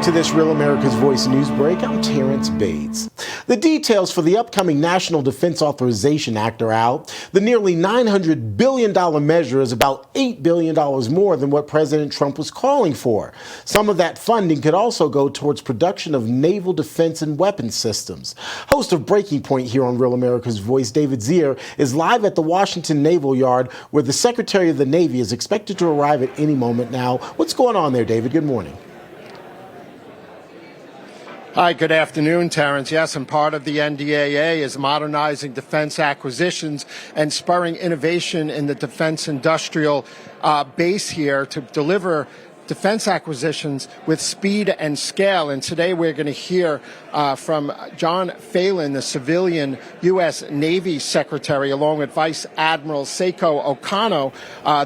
back to this Real America's Voice news break. I'm Terrence Bates. The details for the upcoming National Defense Authorization Act are out. The nearly $900 billion measure is about $8 billion more than what President Trump was calling for. Some of that funding could also go towards production of naval defense and weapons systems. Host of Breaking Point here on Real America's Voice, David Zimmer, is live at the Washington Naval Yard, where the Secretary of the Navy is expected to arrive at any moment now. What's going on there, David? Good morning. Hi, good afternoon, Terrence. Yes, and part of the NDAA is modernizing defense acquisitions and spurring innovation in the defense industrial base here to deliver defense acquisitions with speed and scale. And today we're going to hear from John Phelan, the civilian U.S. Navy Secretary, along with Vice Admiral Seiko Okano,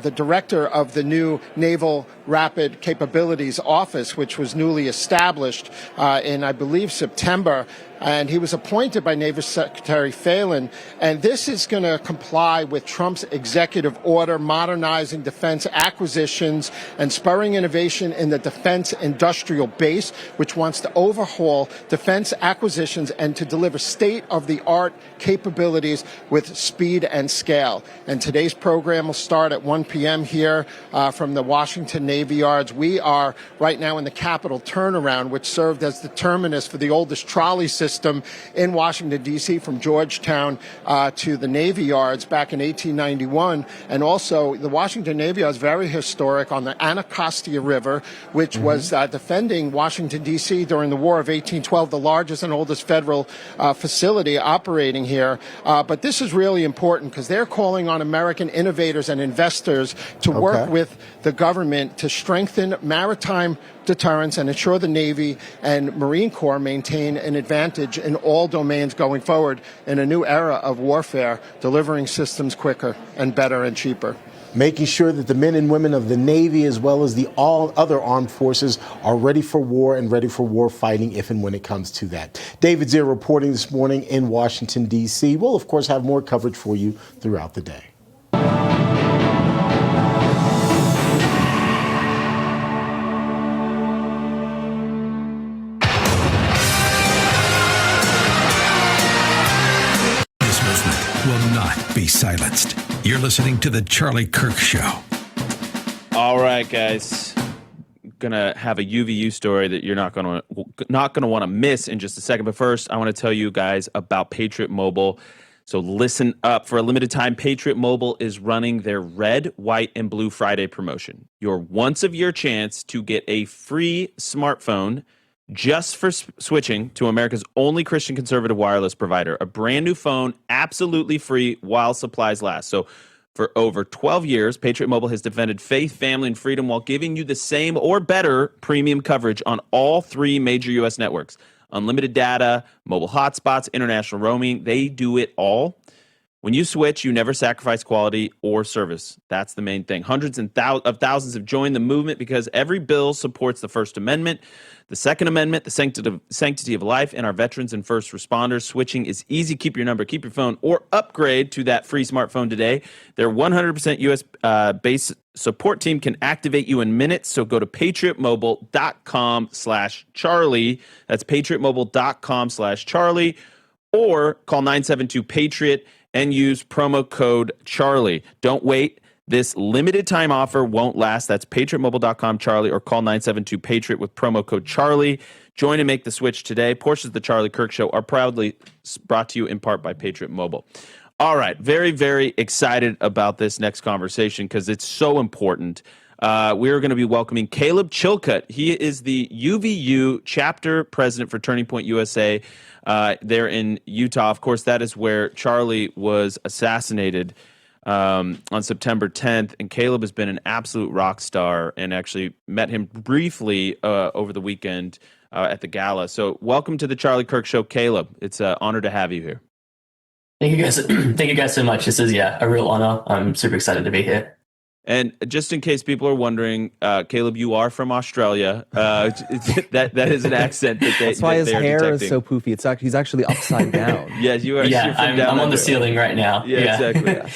the director of the new Naval Rapid Capabilities Office, which was newly established in, I believe, September. And he was appointed by Navy Secretary Phelan. And this is going to comply with Trump's executive order modernizing defense acquisitions and spurring innovation in the defense industrial base, which wants to overhaul defense acquisitions and to deliver state-of-the-art capabilities with speed and scale. And today's program will start at 1 p.m. here from the Washington Navy Yards. We are right now in the Capitol turnaround, which served as the terminus for the oldest trolley system in Washington, D.C., from Georgetown to the Navy Yards back in 1891. And also, the Washington Navy Yard is very historic on the Anacostia River, which was defending Washington, D.C. during the War of 1812, the largest and oldest federal facility operating here. But this is really important because they're calling on American innovators and investors to work with the government to strengthen maritime deterrence and ensure the Navy and Marine Corps maintain an advantage in all domains going forward in a new era of warfare, delivering systems quicker and better and cheaper. Making sure that the men and women of the Navy, as well as the all other armed forces, are ready for war and ready for war fighting if and when it comes to that. David Zimmer reporting this morning in Washington, D.C. We'll, of course, have more coverage for you throughout the day. Will not be silenced. You're listening to the Charlie Kirk Show. All right, guys. Gonna have a UVU story that you're not gonna want to miss in just a second. But first, I want to tell you guys about Patriot Mobile. So listen up. For a limited time, Patriot Mobile is running their Red, White, and Blue Friday promotion. Your once-a-year chance to get a free smartphone just for switching to America's only Christian conservative wireless provider. A brand new phone, absolutely free while supplies last. So for over 12 years, Patriot Mobile has defended faith, family, and freedom while giving you the same or better premium coverage on all three major U.S. networks. Unlimited data, mobile hotspots, international roaming, they do it all. When you switch, you never sacrifice quality or service. That's the main thing. Hundreds of thousands have joined the movement because every bill supports the First Amendment, the Second Amendment, the sanctity of life, and our veterans and first responders. Switching is easy. Keep your number, keep your phone, or upgrade to that free smartphone today. Their 100% U.S.-based support team can activate you in minutes, so go to patriotmobile.com/Charlie. That's patriotmobile.com/Charlie, or call 972-PATRIOT and use promo code Charlie. Don't wait. This limited time offer won't last. That's patriotmobile.com/Charlie, or call 972-PATRIOT with promo code Charlie. Join and make the switch today. Portions of the Charlie Kirk Show are proudly brought to you in part by Patriot Mobile. All right. Very, very excited about this next conversation because it's so important. We're going to be welcoming Caleb Chilcott. He is the UVU chapter president for Turning Point USA there in Utah. Of course, that is where Charlie was assassinated on September 10th, and Caleb has been an absolute rock star, and actually met him briefly over the weekend at the gala. So welcome to the Charlie Kirk Show, Caleb. It's an honor to have you here. Thank you guys. Thank you guys so much. This is a real honor. I'm super excited to be here. And just in case people are wondering, Caleb, you are from Australia. That is an accent that they. That's why his hair detecting. is so poofy. He's actually upside down. Yes, you are. Yeah, I'm on the ceiling right now. Yeah, exactly.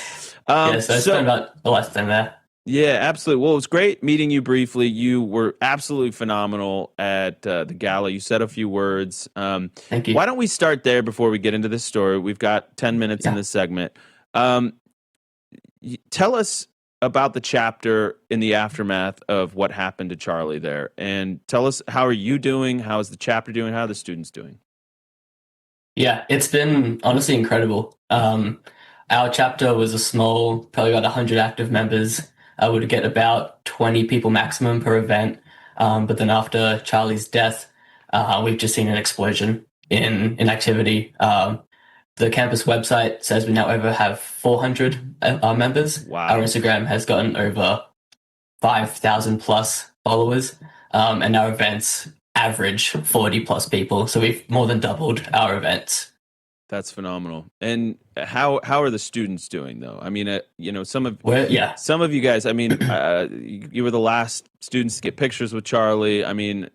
So I spent about a lifetime there. Yeah, absolutely. Well, it was great meeting you briefly. You were absolutely phenomenal at the gala. You said a few words. Thank Why you. don't we start there before we get into this story? We've got 10 minutes in Yeah. this segment. Um, Tell us about the chapter in the aftermath of what happened to Charlie there, and tell us, how are you doing? How is the chapter doing? How are the students doing? Yeah, it's been honestly incredible. Our chapter was a small, probably about 100 active members. I would get about 20 people maximum per event. But then after Charlie's death, we've just seen an explosion in activity. The campus website says we now over have 400 members. Wow. Our Instagram has gotten over 5,000 plus followers, and our events average 40 plus people. So we've more than doubled our events. That's phenomenal. And how are the students doing though? I mean, some of Yeah. some of you guys. I mean, you were the last students to get pictures with Charlie. I mean,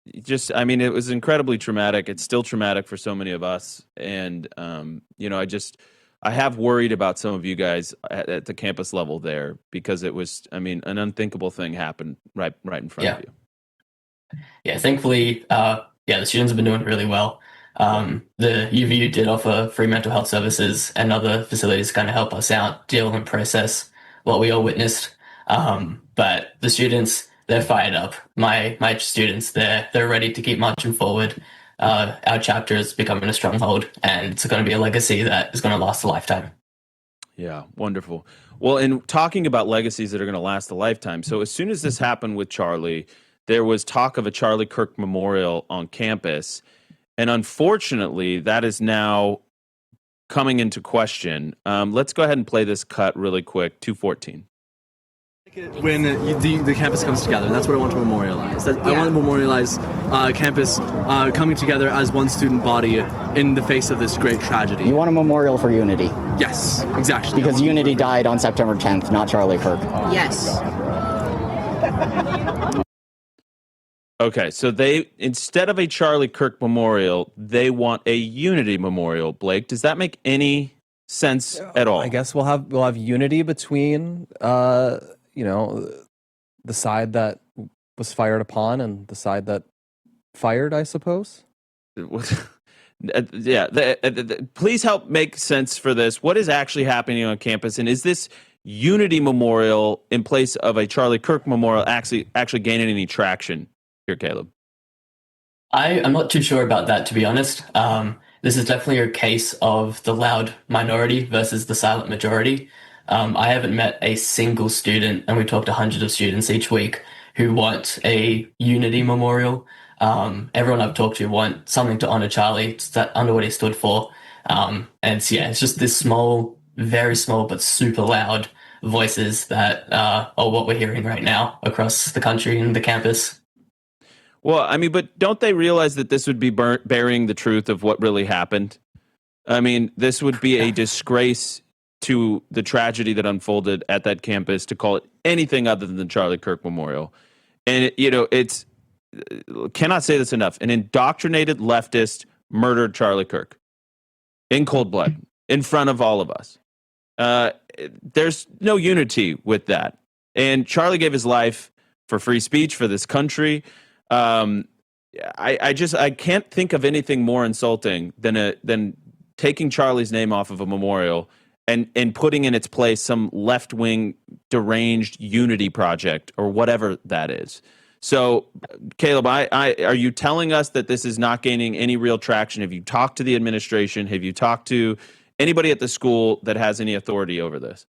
it was incredibly traumatic. It's still traumatic for so many of us. And I have worried about some of you guys at the campus level there, because it was, an unthinkable thing happened right in front of you. Yeah, thankfully, the students have been doing really well. The UVU did offer free mental health services and other facilities to kind of help us out, deal and process what we all witnessed. But the students, they're fired up. My students, they're ready to keep marching forward. Our chapter is becoming a stronghold, and it's going to be a legacy that is going to last a lifetime. Yeah, wonderful. Well, in talking about legacies that are going to last a lifetime, so as soon as this happened with Charlie, there was talk of a Charlie Kirk Memorial on campus. And unfortunately, that is now coming into question. Let's go ahead and play this cut really quick, 2:14. When the campus comes together, and that's what I want to memorialize. I want to memorialize campus coming together as one student body in the face of this great tragedy. You want a memorial for unity? Yes, exactly. Because unity died on September 10th, not Charlie Kirk. Yes. Okay, so they, instead of a Charlie Kirk Memorial, they want a unity memorial. Blake, does that make any sense at all? I guess we'll have unity between the side that was fired upon and the side that fired, I suppose. Please help make sense for this. What is actually happening on campus, and is this unity memorial in place of a Charlie Kirk Memorial actually gaining any traction here, Caleb? I'm not too sure about that, to be honest. This is definitely a case of the loud minority versus the silent majority. I haven't met a single student, and we talk to hundreds of students each week, who want a unity memorial. Everyone I've talked to want something to honor Charlie, under what he stood for. It's just this small, very small, but super loud voices that are what we're hearing right now across the country and the campus. Well, but don't they realize that this would be burying the truth of what really happened? This would be a disgrace to the tragedy that unfolded at that campus to call it anything other than the Charlie Kirk Memorial. And, it's, cannot say this enough, an indoctrinated leftist murdered Charlie Kirk in cold blood in front of all of us. There's no unity with that. And Charlie gave his life for free speech for this country. I can't think of anything more insulting than taking Charlie's name off of a memorial and putting in its place some left-wing deranged unity project or whatever that is. So, Caleb, are you telling us that this is not gaining any real traction? Have you talked to the administration? Have you talked to anybody at the school that has any authority over this?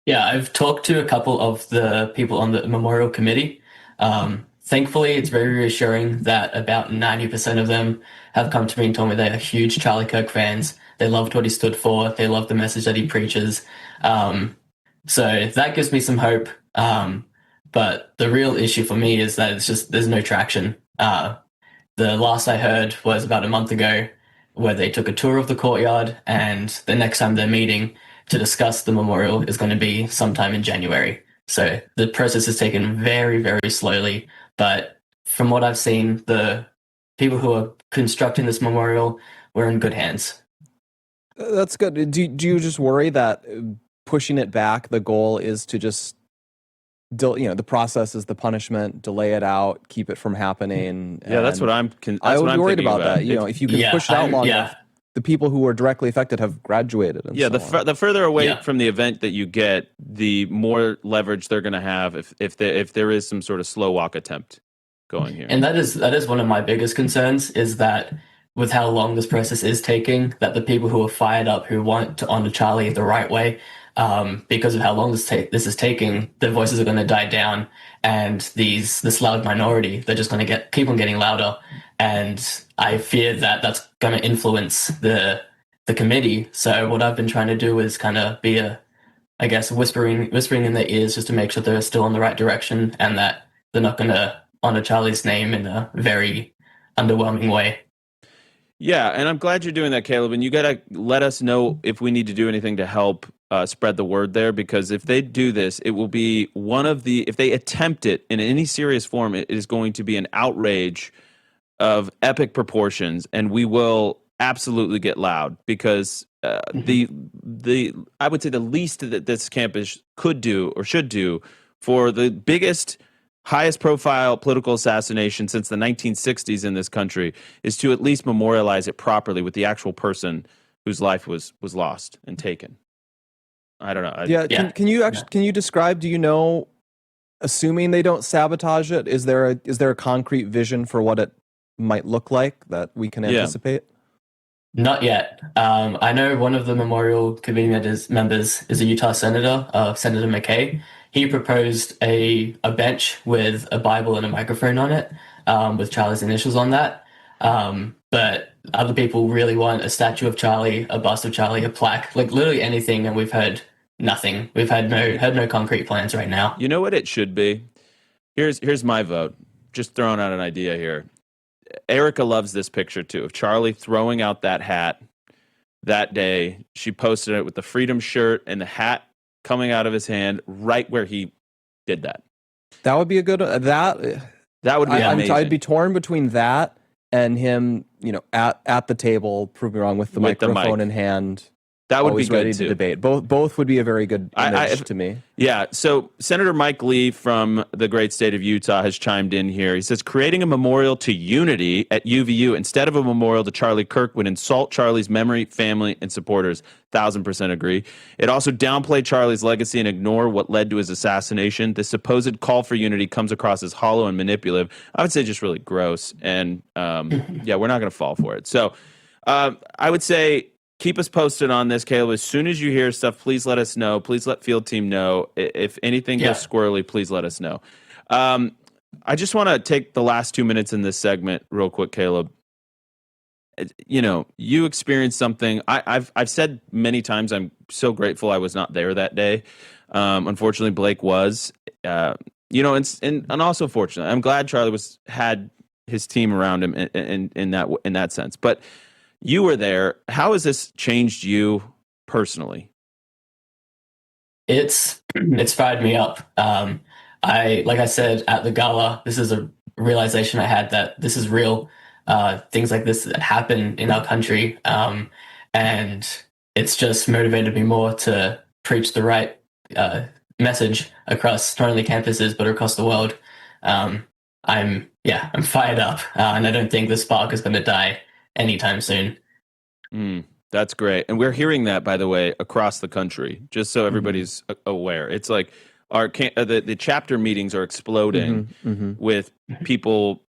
Yeah, I've talked to a couple of the people on the memorial committee. Thankfully, it's very reassuring that about 90% of them have come to me and told me they are huge Charlie Kirk fans. They loved what he stood for. They love the message that he preaches. So that gives me some hope. But the real issue for me is that there's no traction. The last I heard was about a month ago, where they took a tour of the courtyard, and the next time they're meeting to discuss the memorial is going to be sometime in January. So the process is taken very, very slowly. But from what I've seen, the people who are constructing this memorial, we're in good hands. That's good. Do you just worry that pushing it back, the goal is to just, the process is the punishment, delay it out, keep it from happening. Yeah, that's what I would be worried thinking about that. If you can push it out long enough, the people who were directly affected have graduated. And the further away from the event that you get, the more leverage they're going to have if there is some sort of slow walk attempt going here. And that is one of my biggest concerns, is that with how long this process is taking, that the people who are fired up, who want to honor Charlie the right way, because of how long this is taking, their voices are going to die down, and this loud minority, they're just going to keep on getting louder. And I fear that that's going to influence the committee. So what I've been trying to do is kind of be whispering in their ears, just to make sure they're still on the right direction, and that they're not going to honor Charlie's name in a very underwhelming way. Yeah, and I'm glad you're doing that, Caleb. And you got to let us know if we need to do anything to help spread the word there, because if they do this, it will be if they attempt it in any serious form, it is going to be an outrage of epic proportions, and we will absolutely get loud, because I would say the least that this campus could do or should do for the biggest, highest profile political assassination since the 1960s in this country is to at least memorialize it properly with the actual person whose life was lost and taken. I don't know. Can you describe, do you know, assuming they don't sabotage it, is there a concrete vision for what it might look like that we can anticipate? Not yet. I know one of the memorial committee members is a Utah senator, Senator McKay. He proposed a bench with a Bible and a microphone on it, with Charlie's initials on that. But other people really want a statue of Charlie, a bust of Charlie, a plaque, like literally anything, and we've heard nothing. We've had no concrete plans right now. You know what it should be? Here's my vote. Just throwing out an idea here. Erica loves this picture too, of Charlie throwing out that hat that day. She posted it with the freedom shirt and the hat coming out of his hand right where he did that. That would be a good that would be amazing. I'd be torn between that and him, at the table, prove me wrong, with the microphone in hand. That would be good ready to debate. Both would be a very good image to me. Yeah. So Senator Mike Lee from the great state of Utah has chimed in here. He says creating a memorial to unity at UVU instead of a memorial to Charlie Kirk would insult Charlie's memory, family, and supporters. 1,000% agree. It also downplayed Charlie's legacy and ignore what led to his assassination. The supposed call for unity comes across as hollow and manipulative. I would say just really gross. And we're not going to fall for it. So I would say, keep us posted on this, Caleb. As soon as you hear stuff, please let us know. Please let Field Team know. If anything goes squirrely, please let us know. I just want to take the last 2 minutes in this segment real quick, Caleb. You experienced something. I've said many times I'm so grateful I was not there that day. Unfortunately, Blake was. And also fortunate. I'm glad Charlie had his team around him in that sense. But you were there. How has this changed you personally? It's fired me up. Like I said at the gala, this is a realization I had that this is real. Things like this that happen in our country, and it's just motivated me more to preach the right message across not only campuses but across the world. I'm fired up, and I don't think the spark is going to die anytime soon. That's great. And we're hearing that, by the way, across the country, just so everybody's aware. It's like the chapter meetings are exploding with people.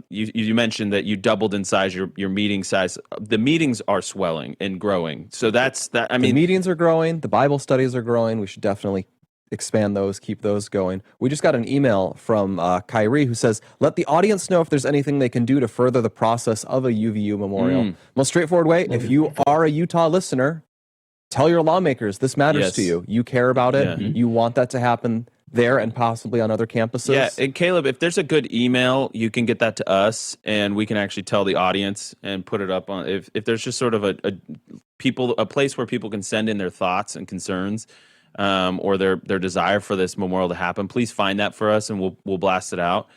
You mentioned that you doubled in size your meeting size. The meetings are swelling and growing. So that's that. I mean, the meetings are growing. The Bible studies are growing. We should definitely expand those, keep those going. We just got an email from Kyrie who says, let the audience know if there's anything they can do to further the process of a UVU memorial. Most straightforward way, if you are a Utah listener, tell your lawmakers this matters to you. You care about it. You want that to happen there and possibly on other campuses. Yeah, and Caleb, if there's a good email, you can get that to us and we can actually tell the audience and put it up on, if there's just sort of a place where people can send in their thoughts and concerns, or their desire for this memorial to happen, please find that for us and we'll blast it out.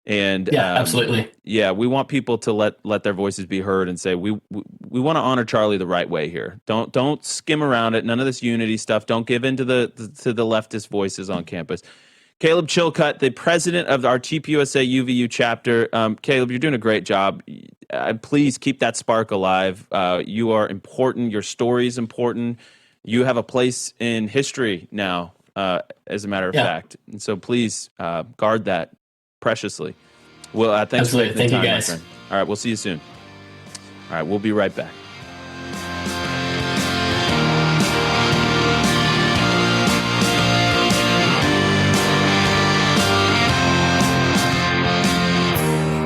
And absolutely. Yeah, we want people to let their voices be heard and say we want to honor Charlie the right way here. Don't skim around it. None of this unity stuff. Don't give in to the leftist voices on campus. Caleb Chilcott, the president of our TPUSA UVU chapter. Caleb, you're doing a great job. Please keep that spark alive. You are important. Your story is important. You have a place in history now, as a matter of fact. And so please guard that preciously. Well, thanks for Absolutely. making the Thank you, time, my guys. friend. All right, we'll see you soon. All right, we'll be right back.